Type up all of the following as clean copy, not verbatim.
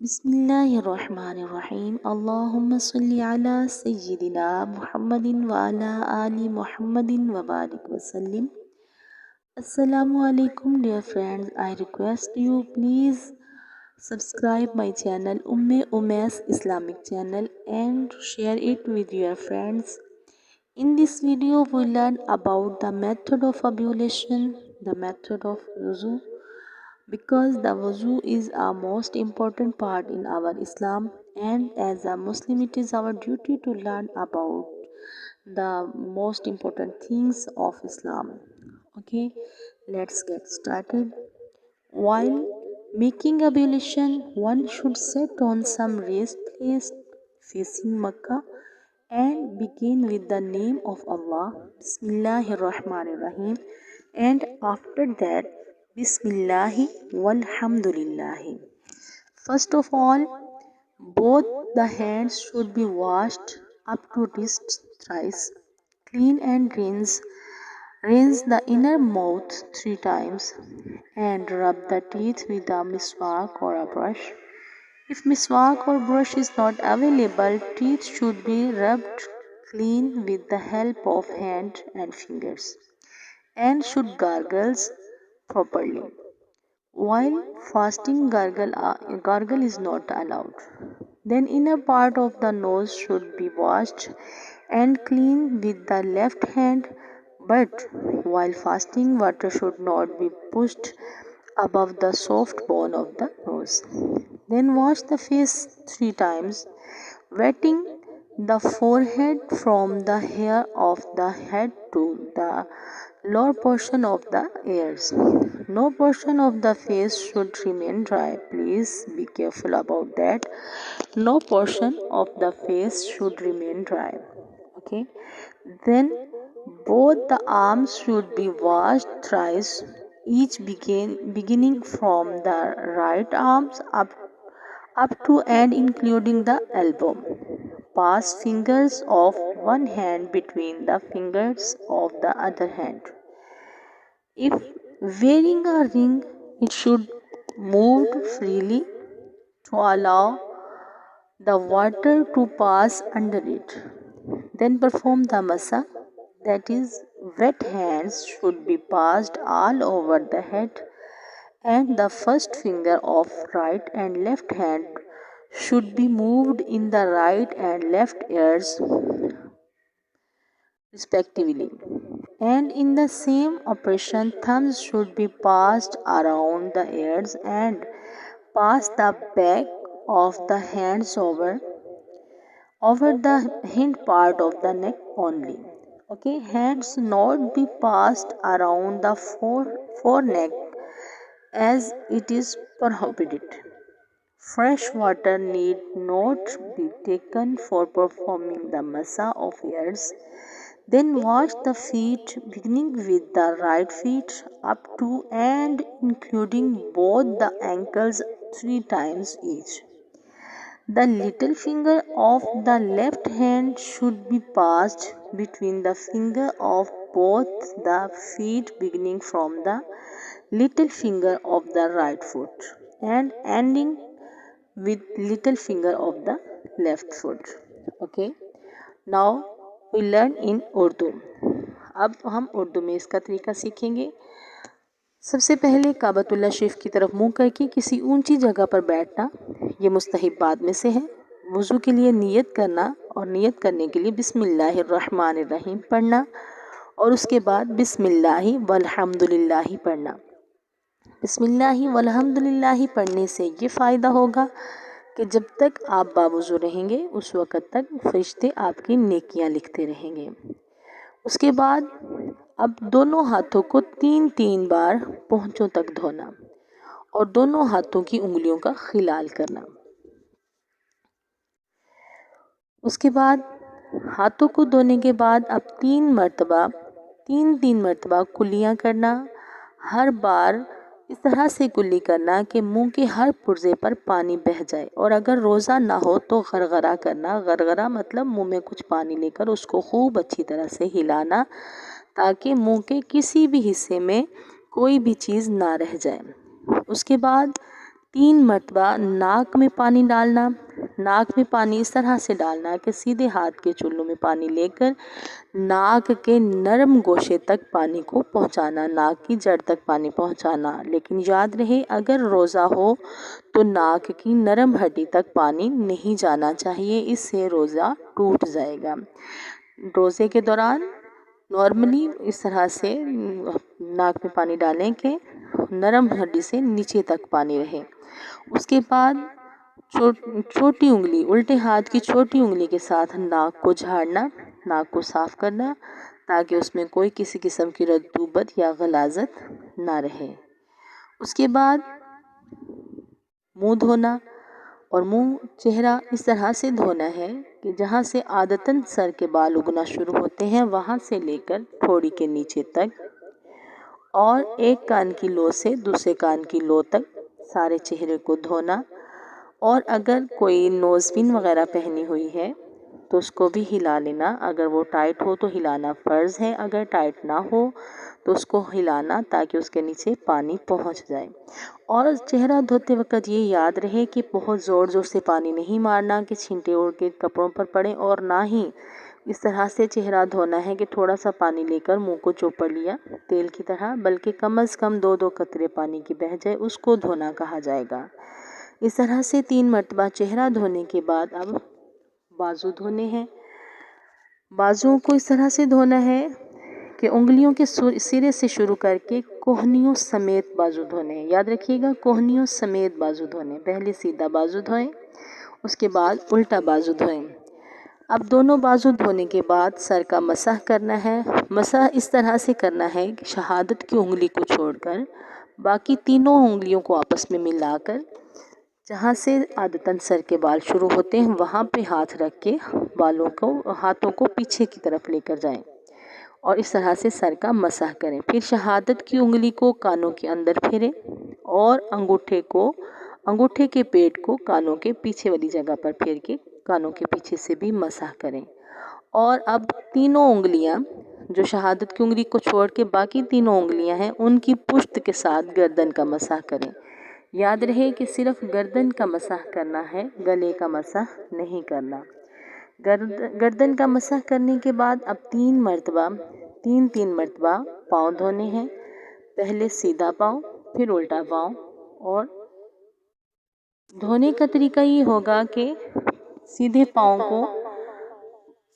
بسم اللہ الرحمن الرحیم اللہم صلی علی سیدنا محمد وعلی آل محمد وبارک وسلم۔ السلام علیکم dear friends, I request you please subscribe my channel Umme's Islamic channel and share it with your friends. In this video we learn about the method of ablution, the method of wuzu, because the wuzu is a most important part in our Islam, and as a Muslim it is our duty to learn about the most important things of Islam. Okay, let's get started. While making ablution, one should sit on some raised place facing Makkah and begin with the name of Allah, Bismillahir Rahmanir Rahim, and after that, Bismillahi walhamdulillahi. First of all, both the hands should be washed up to wrist thrice. Clean and rinse the inner mouth 3 times and rub the teeth with a miswak or a brush. If miswak or brush is not available, teeth should be rubbed clean with the help of hand and fingers, and should gargle properly. While fasting, gargle is not allowed. Then inner part of the nose should be washed and clean with the left hand, but while fasting, water should not be pushed above the soft bone of the nose. Then wash the face 3 times, wetting the forehead from the hair of the head to the lower portion of the ears. No portion of the face should remain dry. Please be careful about that. No portion of the face should remain dry. Okay. Then both the arms should be washed thrice, each beginning from the right arms up to and including the elbow. Pass fingers of one hand between the fingers of the other hand. If wearing a ring, it should move freely to allow the water to pass under it. Then perform the masa, that is, wet hands should be passed all over the head, and the first finger of right and left hand should be moved in the right and left ears respectively. And in the same operation, thumbs should be passed around the ears and pass the back of the hands over the hind part of the neck only. Okay, hands not be passed around the foreneck as it is prohibited. Fresh water need not be taken for performing the masa of ears. Then wash the feet, beginning with the right feet up to and including both the ankles 3 times each. The little finger of the left hand should be passed between the finger of both the feet, beginning from the little finger of the right foot and ending with little finger of the left foot. Okay. Now we learn in Urdu. اب ہم اردو میں اس کا طریقہ سیکھیں گے۔ سب سے پہلے کعبۃ شریف کی طرف منہ کر کے کسی اونچی جگہ پر بیٹھنا، یہ مستحبات میں سے ہے۔ وضو کے لیے نیت کرنا اور نیت کرنے کے لیے بسم اللہ الرحمن الرحیم پڑھنا، اور اس کے بعد بسم اللہ والحمدللہ پڑھنا۔ بسم اللہ والحمدللہ پڑھنے سے یہ فائدہ ہوگا کہ جب تک آپ باوضو رہیں گے اس وقت تک فرشتے آپ کی نیکیاں لکھتے رہیں گے۔ اس کے بعد اب دونوں ہاتھوں کو 3 بار پہنچوں تک دھونا اور دونوں ہاتھوں کی انگلیوں کا خلال کرنا۔ اس کے بعد ہاتھوں کو دھونے کے بعد اب 3 مرتبہ کلیاں کرنا۔ ہر بار اس طرح سے کلی کرنا کہ منہ کے ہر پرزے پر پانی بہہ جائے، اور اگر روزہ نہ ہو تو غرغرہ کرنا۔ غرغرہ مطلب منہ میں کچھ پانی لے کر اس کو خوب اچھی طرح سے ہلانا تاکہ منہ کے کسی بھی حصے میں کوئی بھی چیز نہ رہ جائے۔ اس کے بعد 3 مرتبہ ناک میں پانی ڈالنا. ناک میں پانی اس طرح سے ڈالنا کہ سیدھے ہاتھ کے چلو میں پانی لے کر ناک کے نرم گوشے تک پانی کو پہنچانا، ناک کی جڑ تک پانی پہنچانا. لیکن یاد رہے اگر روزہ ہو تو ناک کی نرم ہڈی تک پانی نہیں جانا چاہیے، اس سے روزہ ٹوٹ جائے گا. روزے کے دوران نارملی اس طرح سے ناک میں پانی ڈالیں کہ نرم ہڈی سے نیچے تک پانی رہے. اس کے بعد چھوٹی انگلی، الٹے ہاتھ کی چھوٹی انگلی کے ساتھ ناک کو جھاڑنا، ناک کو صاف کرنا تاکہ اس میں کوئی کسی قسم کی رطوبت یا غلاظت نہ رہے. اس کے بعد منہ دھونا، اور منہ چہرہ اس طرح سے دھونا ہے کہ جہاں سے عادتاً سر کے بال اگنا شروع ہوتے ہیں وہاں سے لے کر تھوڑی کے نیچے تک، اور ایک کان کی لو سے دوسرے کان کی لو تک سارے چہرے کو دھونا. اور اگر کوئی نوز پن وغیرہ پہنی ہوئی ہے تو اس کو بھی ہلا لینا. اگر وہ ٹائٹ ہو تو ہلانا فرض ہے، اگر ٹائٹ نہ ہو تو اس کو ہلانا تاکہ اس کے نیچے پانی پہنچ جائے. اور چہرہ دھوتے وقت یہ یاد رہے کہ بہت زور سے پانی نہیں مارنا کہ چھینٹے اڑ کے کپڑوں پر پڑیں، اور نہ ہی اس طرح سے چہرہ دھونا ہے کہ تھوڑا سا پانی لے کر منہ کو چوپڑ لیا تیل کی طرح، بلکہ کم از کم 2 قطرے پانی کی بہہ جائے اس کو دھونا کہا جائے گا. اس طرح سے 3 مرتبہ چہرہ دھونے کے بعد اب بازو دھونے ہیں. بازوؤں کو اس طرح سے دھونا ہے کہ انگلیوں کے سرے سے شروع کر کے کوہنیوں سمیت بازو دھونے ہیں. یاد رکھیے گا، کوہنیوں سمیت بازو دھونے. پہلے سیدھا بازو دھوئیں، اس کے بعد الٹا بازو دھوئیں. اب دونوں بازو دھونے کے بعد سر کا مسح کرنا ہے. مسح اس طرح سے کرنا ہے کہ شہادت کی انگلی کو چھوڑ کر باقی تینوں انگلیوں کو آپس میں ملا کر جہاں سے عادتاً سر کے بال شروع ہوتے ہیں وہاں پہ ہاتھ رکھ کے ہاتھوں کو پیچھے کی طرف لے کر جائیں اور اس طرح سے سر کا مسح کریں. پھر شہادت کی انگلی کو کانوں کے اندر پھیریں اور انگوٹھے کے پیٹ کو کانوں کے پیچھے والی جگہ پر پھیر کے کانوں کے پیچھے سے بھی مسح کریں. اور اب تینوں انگلیاں جو شہادت کی انگلی کو چھوڑ کے باقی تینوں انگلیاں ہیں ان کی پشت کے ساتھ گردن کا مسح کریں. یاد رہے کہ صرف گردن کا مسح کرنا ہے، گلے کا مسح نہیں کرنا. گردن کا مسح کرنے کے بعد اب 3 مرتبہ پاؤں دھونے ہیں. پہلے سیدھا پاؤں، پھر الٹا پاؤں. اور دھونے کا طریقہ یہ ہوگا کہ سیدھے پاؤں کو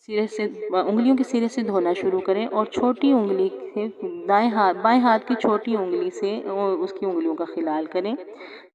انگلیوں کے سرے سے دھونا شروع کریں اور چھوٹی انگلی سے بائیں ہاتھ کی چھوٹی انگلی سے اس کی انگلیوں کا خلال کریں.